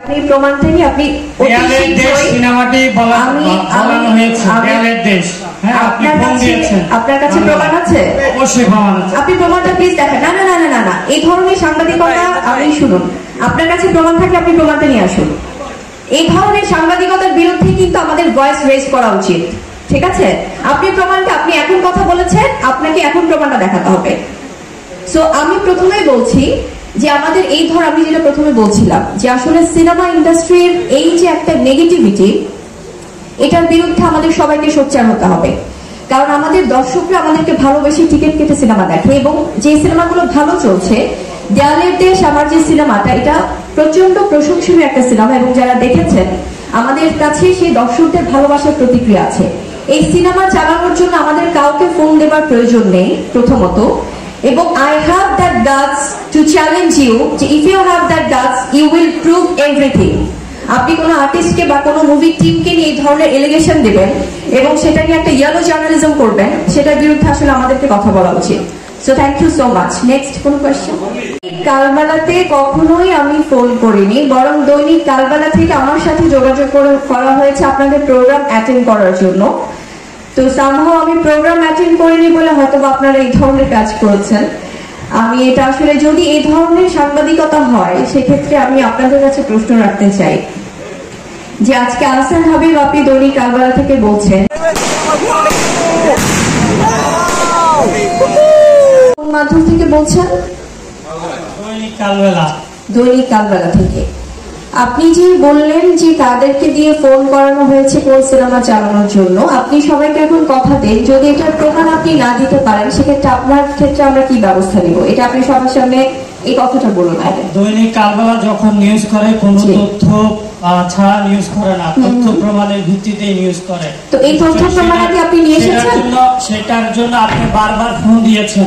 আপনি প্রমাণটা নিয়ে আপনি দেয়ালের দেশ সিনেমাটি বলানো হয়েছে দেয়ালের দেশ। হ্যাঁ, আপনি ফোন দিয়েছেন, আপনার কাছে প্রমাণ আছে? অবশ্যই প্রমাণ আছে। আপনি প্রমাণটা প্লিজ দেখেন। না না না না না, এই ধরনের সাংবাদিকতা আপনি শুনুন। আপনার কাছে প্রমাণ থাকলে আপনি প্রমাণটা নিয়ে আসুন। এই ধরনের সাংবাদিকতার বিরুদ্ধে কিন্তু আমাদের ভয়েস রেজ করা উচিত, ঠিক আছে? আপনি প্রমাণটা, আপনি এখন কথা বলেছেন, আপনাকে এখন প্রমাণটা দেখাতে হবে। সো আমি প্রথমেই বলছি যে আমাদের এই আমি যেটা প্রথমে বলছিলাম যে আসলে সিনেমা ইন্ডাস্ট্রির এই যে একটা নেগেটিভিটি, এটার বিরুদ্ধে আমাদের সবাইকে সোচ্চার হতে হবে। কারণ আমাদের দর্শকরা আমাদেরকে ভালোবেসে টিকিট কেটে সিনেমা দেখে, এবং যে সিনেমাগুলো ভালো চলছে, দেয়ালের দেশ আমার যে সিনেমাটা, এটা প্রচন্ড প্রশংসনীয় একটা সিনেমা, এবং যারা দেখেছেন আমাদের কাছে সেই দর্শকদের ভালোবাসার প্রতিক্রিয়া আছে। এই সিনেমা চালানোর জন্য আমাদের কাউকে ফোন দেবার প্রয়োজন নেই প্রথমত, এবং I have that guts to challenge you, if you have that guts you will prove everything. আপনি কোনো আর্টিস্টকে বা কোনো মুভি টিমকে নিয়ে এই ধরনের এলিগেশন দেবেন এবং সেটা নিয়ে একটা ইয়েলো জার্নালিজম করবেন, সেটার বিরুদ্ধে আসলে আমাদেরকে কথা বলা উচিত। So thank you so much. Next কোন কোয়েশ্চেন? কালবেলাতে কখনোই আমি ফোন করিনি, বরং দৈনিক কালবেলা থেকে আমার সাথে যোগাযোগ করা হয়েছে আপনাদের প্রোগ্রাম অ্যাটেন্ড করার জন্য। তো সামহাও আমি প্রোগ্রাম অ্যাটেন্ড করিনি বলে হয়তো আপনারা এই ধরনের কাজ করেছেন। আমি এটা আসলে, যদি এই ধরনের সাংবাদিকতা হয়, সেক্ষেত্রে আমি আপনাদের কাছে প্রশ্ন রাখতে চাই যে আজকে আহসান হাবিব আপনি দৈনিক কালবেলা থেকে বলছেন, কোন মাধ্যম থেকে বলছেন? দৈনিক কালবেলা থেকে। আপনি যে বললেন যে তাদেরকে দিয়ে ফোন করানো হয়েছে কোন সিনেমা চালানোর জন্য, আপনি সবাইকে এখন কথা দেন, যদি এটার প্রমাণ আপনি না দিতে পারেন সেক্ষেত্রে আপনার ক্ষেত্রে আমরা কি ব্যবস্থা নিব, এটা আপনি সবার সামনে এই কথাটা বলুন। দৈনিক কালবেলা যখন নিউজ করে, কোনো তথ্য ছাড়া নিউজ করে না, তথ্য প্রমাণের ভিত্তিতে নিউজ করে। তো এই তথ্য প্রমাণ কি আপনি নিয়ে এসেছেন? সেটার জন্য আপনি বারবার ফোন দিয়েছেন।